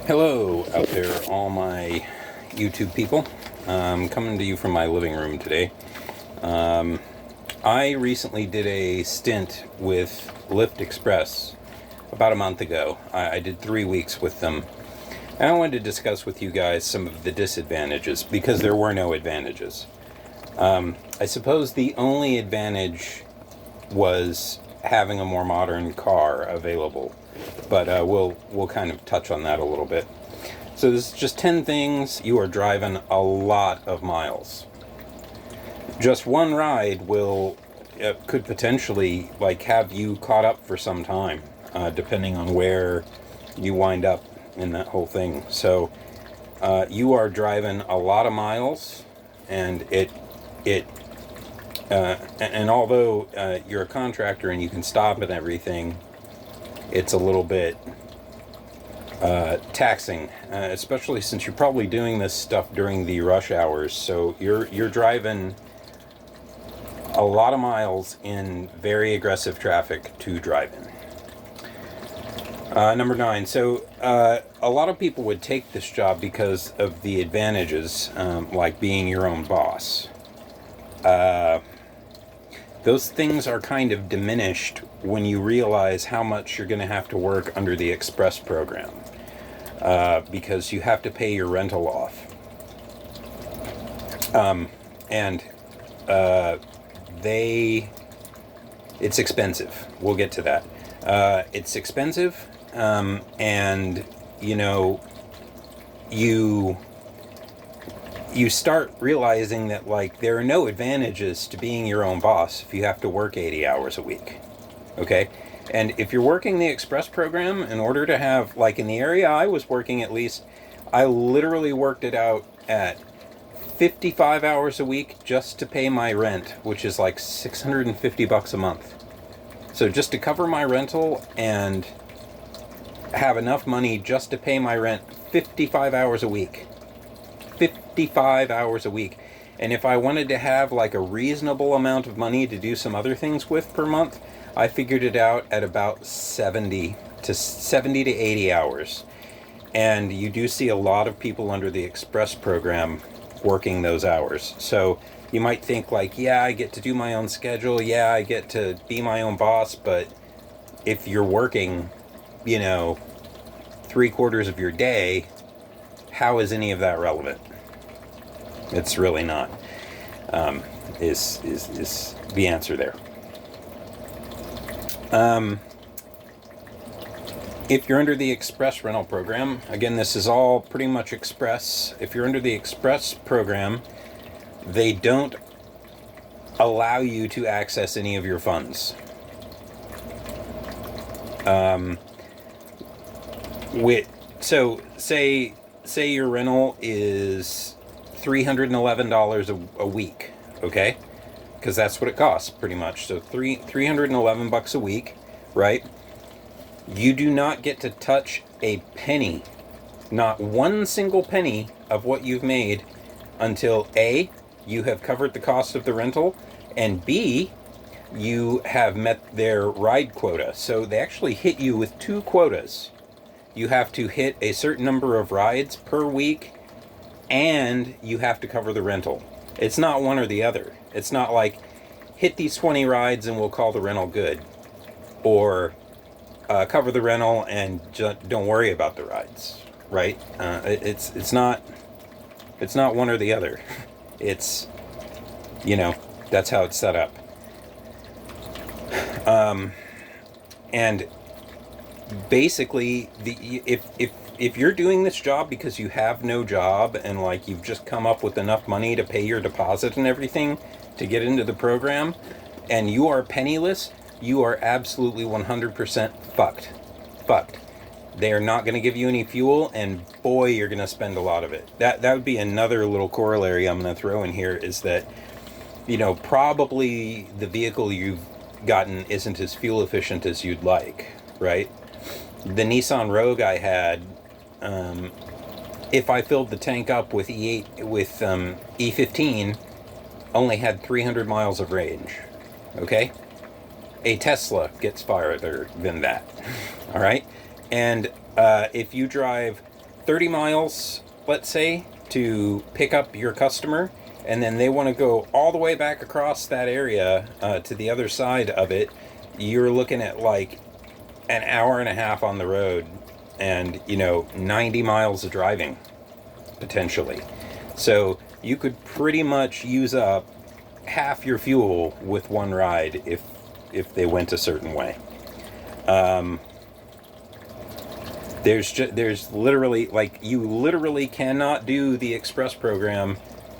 Hello out there, all my YouTube people. I'm coming to you from my living room today. I recently did a stint with Lyft Express about a month ago. I did 3 weeks with them. And I wanted to discuss with you guys some of the disadvantages, because there were no advantages. I suppose the only advantage was having a more modern car available. But we'll kind of touch on that a little bit. So this is just 10 things. You are driving a lot of miles. Just one ride could potentially have you caught up for some time, depending on where you wind up in that whole thing. So you are driving a lot of miles, and and although you're a contractor and you can stop and everything, it's a little bit taxing, especially since you're probably doing this stuff during the rush hours. So you're driving a lot of miles in very aggressive traffic to drive in. Number 9. So a lot of people would take this job because of the advantages, like being your own boss. Those things are kind of diminished when you realize how much you're going to have to work under the Express program, because you have to pay your rental off. It's expensive. We'll get to that. It's expensive, and you start realizing that there are no advantages to being your own boss if you have to work 80 hours a week. Okay? And if you're working the Express program, in order to have, in the area I was working at least, I literally worked it out at 55 hours a week just to pay my rent, which is like $650 a month. So just to cover my rental and have enough money just to pay my rent, 55 hours a week. 55 hours a week. And if I wanted to have a reasonable amount of money to do some other things with per month, I figured it out at about 70 to 80 hours. And you do see a lot of people under the Express program working those hours. So you might think yeah, I get to do my own schedule. Yeah, I get to be my own boss. But if you're working, 3/4 of your day, how is any of that relevant? It's really not, is the answer there. If you're under the Express rental program, again, this is all pretty much Express. If you're under the Express program, they don't allow you to access any of your funds. So say your rental is $311 a week, okay? Because that's what it costs, pretty much. So $311 a week, right? You do not get to touch a penny, not one single penny of what you've made, until A, you have covered the cost of the rental, and B, you have met their ride quota. So they actually hit you with 2 quotas. You have to hit a certain number of rides per week, and you have to cover the rental. It's not one or the other. It's not hit these 20 rides and we'll call the rental good, or cover the rental and don't worry about the rides, right? It's not one or the other. It's that's how it's set up. And basically, if you're doing this job because you have no job and you've just come up with enough money to pay your deposit and everything to get into the program, and you are penniless, you are absolutely 100% fucked. They are not going to give you any fuel, and boy, you're going to spend a lot of it. That would be another little corollary I'm going to throw in here, is that probably the vehicle you've gotten isn't as fuel efficient as you'd like, right? The Nissan Rogue I had, if I filled the tank up with E15, only had 300 miles of range. Okay? A Tesla gets farther than that. All right? And if you drive 30 miles, let's say, to pick up your customer, and then they want to go all the way back across that area to the other side of it, you're looking at like an hour and a half on the road and, 90 miles of driving, potentially. So you could pretty much use up half your fuel with one ride if they went a certain way. There's literally, like, you literally cannot do the express program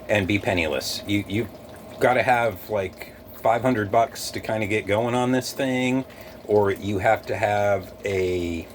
and be penniless. You've got to have like $500 to kind of get going on this thing, or you have to have a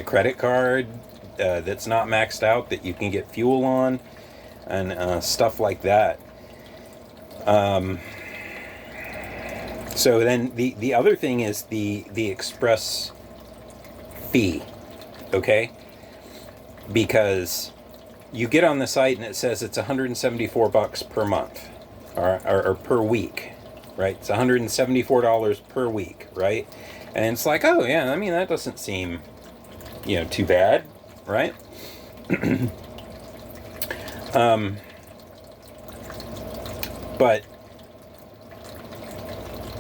credit card that's not maxed out that you can get fuel on, and stuff like that. So then the other thing is the express fee, okay? Because you get on the site and it says it's $174 per month, or per week, right? It's $174 per week, right? And it's like, oh yeah, I mean, that doesn't seem, too bad, right? But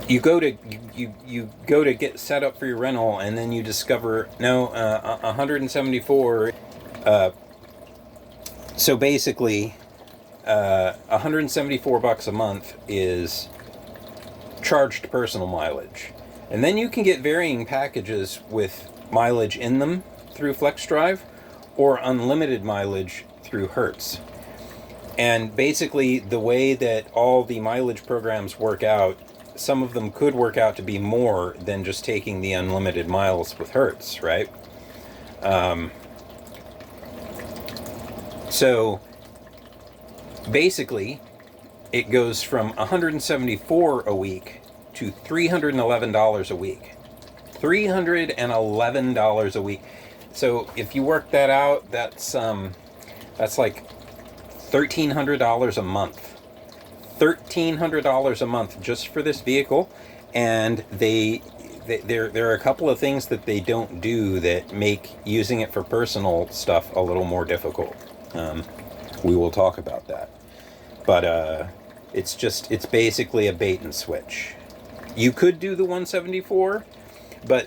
you go to get set up for your rental, and then you discover, no, 174. So basically, $174 a month is charged personal mileage, and then you can get varying packages with mileage in them through FlexDrive, or unlimited mileage through Hertz. And basically, the way that all the mileage programs work out, some of them could work out to be more than just taking the unlimited miles with Hertz, right? So basically, it goes from $174 a week to $311 a week. $311 a week. So if you work that out, that's like $1,300 a month. $1,300 a month just for this vehicle, and there are a couple of things that they don't do that make using it for personal stuff a little more difficult. We will talk about that, but it's basically a bait and switch. You could do the 174, but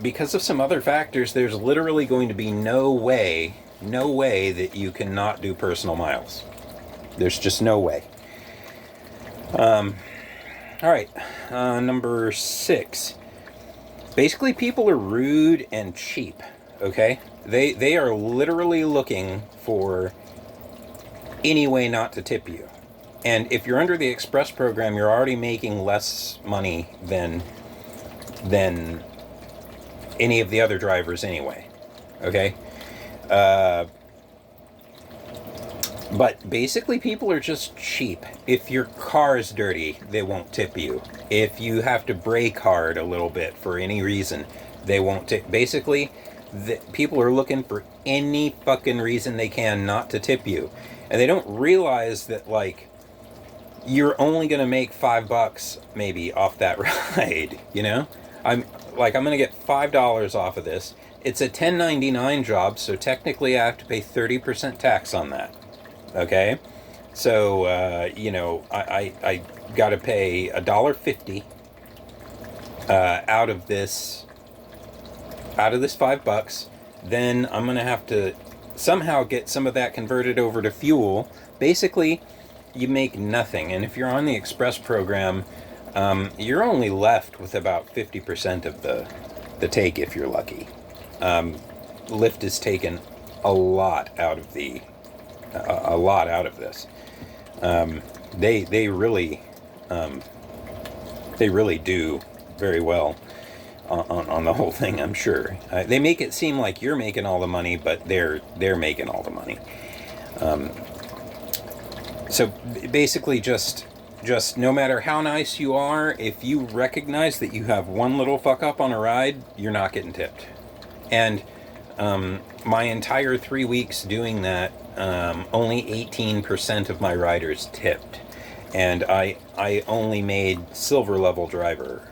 because of some other factors, there's literally going to be no way that you cannot do personal miles. There's just no way. All right, number 6. Basically, people are rude and cheap, okay? They are literally looking for any way not to tip you. And if you're under the Express program, you're already making less money than any of the other drivers anyway, okay? But basically, people are just cheap. If your car is dirty, they won't tip you. If you have to brake hard a little bit for any reason, they won't tip. Basically, people are looking for any fucking reason they can not to tip you. And they don't realize that, like, you're only going to make $5 maybe off that ride, I'm going to get $5 off of this. It's a 1099 job, so technically I have to pay 30% tax on that. Okay, so I got to pay $1.50 out of this $5. Then I'm gonna have to somehow get some of that converted over to fuel. Basically, you make nothing, and if you're on the Express program, you're only left with about 50% of the take if you're lucky. Lyft has taken a lot out of this. They really do very well on the whole thing, I'm sure. They make it seem like you're making all the money, but they're making all the money. So basically, just no matter how nice you are, if you recognize that you have one little fuck up on a ride, you're not getting tipped. And my entire 3 weeks doing that, only 18% of my riders tipped, and I only made silver level driver.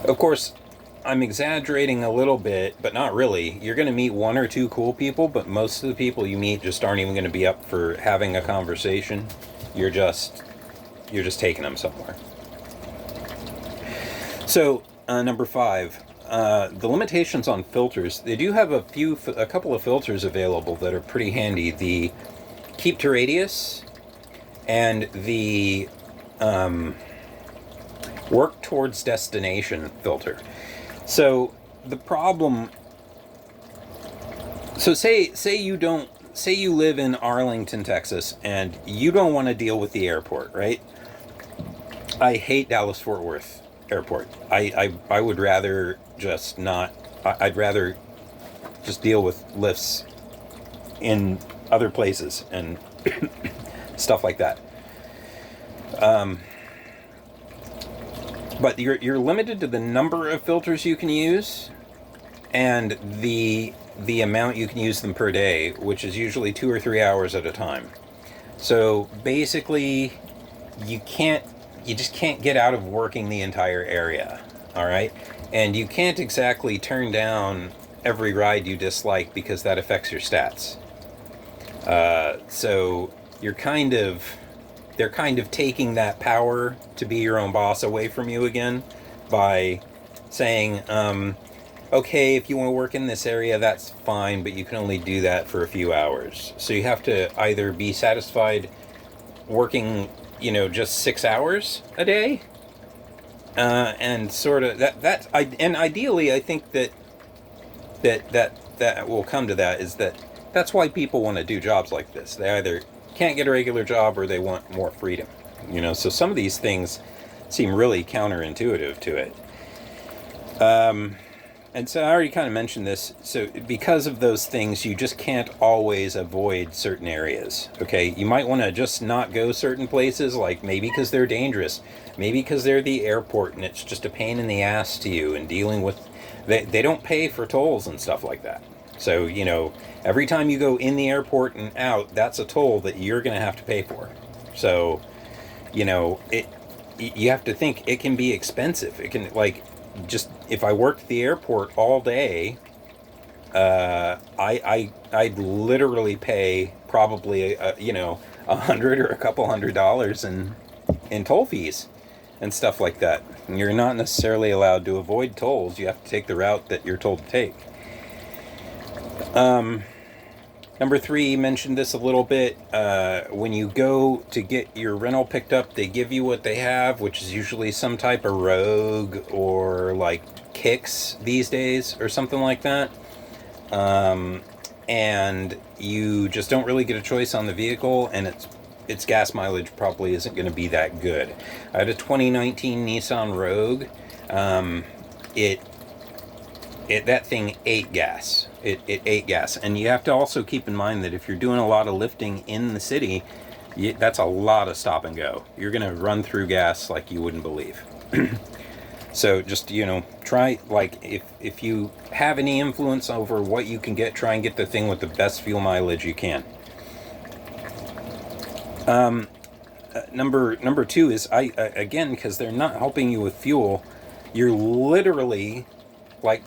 Of course, I'm exaggerating a little bit, but not really. You're going to meet one or two cool people, but most of the people you meet just aren't even going to be up for having a conversation. You're just taking them somewhere. So, number 5, the limitations on filters. They do have a couple of filters available that are pretty handy. The keep to radius and the work towards destination filter. So the problem. So say you live in Arlington, Texas, and you don't want to deal with the airport, right? I hate Dallas Fort Worth Airport. I would rather just not. I'd rather just deal with lifts in other places and stuff like that. But you're limited to the number of filters you can use, and the amount you can use them per day, which is usually 2 or 3 hours at a time. So basically, you just can't get out of working the entire area, all right? And you can't exactly turn down every ride you dislike because that affects your stats. So they're kind of taking that power to be your own boss away from you again by saying, okay, if you want to work in this area, that's fine, but you can only do that for a few hours. So you have to either be satisfied working, just 6 hours a day, and sort of and ideally, I think that will come to that, is that's why people want to do jobs like this. They either can't get a regular job or they want more freedom. So some of these things seem really counterintuitive to it. And so I already kind of mentioned this. So because of those things, you just can't always avoid certain areas. Okay, you might want to just not go certain places, like maybe because they're dangerous, maybe because they're the airport and it's just a pain in the ass to you, and dealing with they don't pay for tolls and stuff like that. So every time you go in the airport and out, that's a toll that you're going to have to pay for. So you have to think it can be expensive. It can, just if I worked the airport all day, I'd literally pay probably $100 or a couple $100 in toll fees and stuff like that. And you're not necessarily allowed to avoid tolls. You have to take the route that you're told to take. Number 3, mentioned this a little bit. When you go to get your rental picked up, they give you what they have, which is usually some type of Rogue or like Kicks these days or something like that. And you just don't really get a choice on the vehicle, and its gas mileage probably isn't going to be that good. I had a 2019 Nissan Rogue. That thing ate gas. It ate gas. And you have to also keep in mind that if you're doing a lot of lifting in the city, that's a lot of stop and go. You're going to run through gas like you wouldn't believe. So just, try, if you have any influence over what you can get, try and get the thing with the best fuel mileage you can. Number 2 is, again, because they're not helping you with fuel, you're literally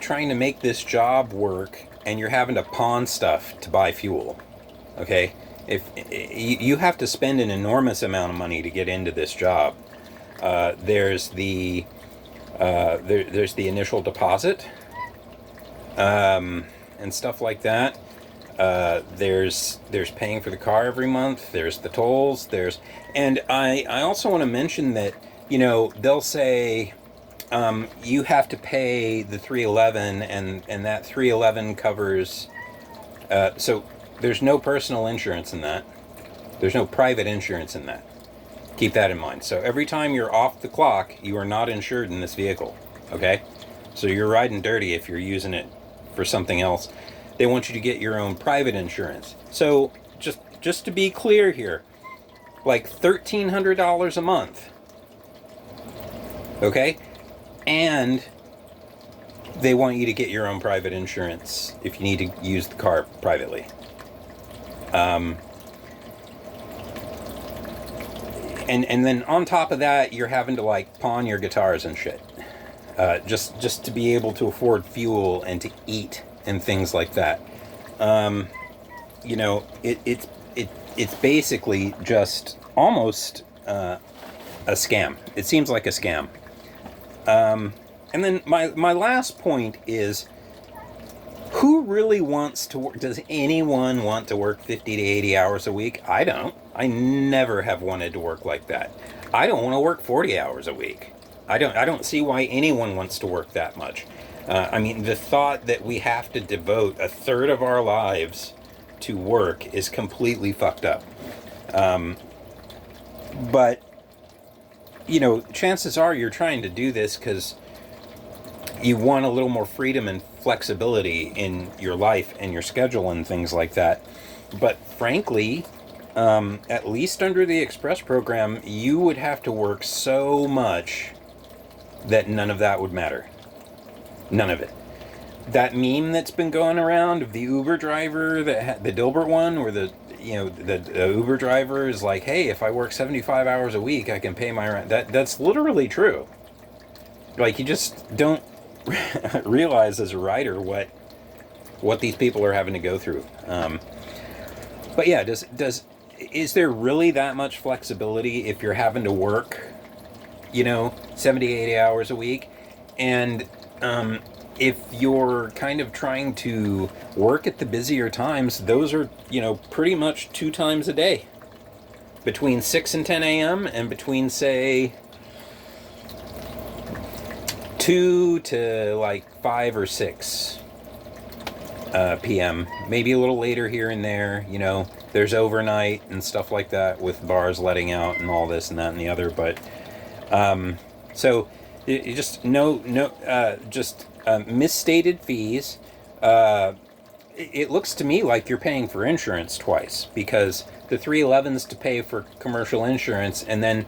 trying to make this job work, and you're having to pawn stuff to buy fuel. Okay, if you have to spend an enormous amount of money to get into this job, there's the initial deposit, and stuff like that. There's paying for the car every month. There's the tolls. And I also want to mention that they'll say, you have to pay the 311, and that 311 covers, so there's no personal insurance in that. There's no private insurance in that. Keep that in mind. So every time you're off the clock, you are not insured in this vehicle, okay? So you're riding dirty if you're using it for something else. They want you to get your own private insurance. So just to be clear here, $1,300 a month, okay? And they want you to get your own private insurance if you need to use the car privately. And then on top of that, you're having to pawn your guitars and shit. just to be able to afford fuel and to eat and things like that. It's basically just almost a scam. It seems like a scam. And then my last point is, who really wants to work? Does anyone want to work 50 to 80 hours a week? I don't. I never have wanted to work like that. I don't want to work 40 hours a week. I don't see why anyone wants to work that much. The thought that we have to devote a third of our lives to work is completely fucked up. But, chances are you're trying to do this because you want a little more freedom and flexibility in your life and your schedule and things like that. But frankly, at least under the Express program, you would have to work so much that none of that would matter. None of it. That meme that's been going around of the Uber driver, the Dilbert one, where the Uber driver is like, hey, if I work 75 hours a week, I can pay my rent. That's literally true. Like, you just don't realize as a writer what these people are having to go through. But yeah, is there really that much flexibility if you're having to work, 70, 80 hours a week? And if you're kind of trying to work at the busier times, those are, pretty much 2 times a day. Between 6 and 10 a.m. and between, say, 2 to like 5 or 6 p.m. Maybe a little later here and there. There's overnight and stuff like that with bars letting out and all this and that and the other. But so you just misstated fees. It looks to me like you're paying for insurance twice, because the 311's to pay for commercial insurance, and then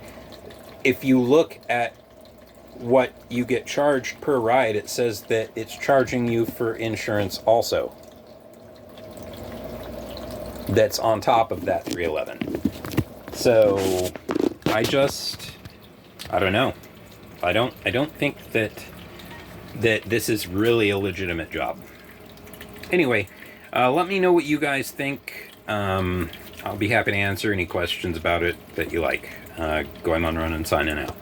if you look at what you get charged per ride, it says that it's charging you for insurance also. That's on top of that 311. So I don't know. I don't think that this is really a legitimate job. Anyway, let me know what you guys think. I'll be happy to answer any questions about it that you like. Going on run and signing out.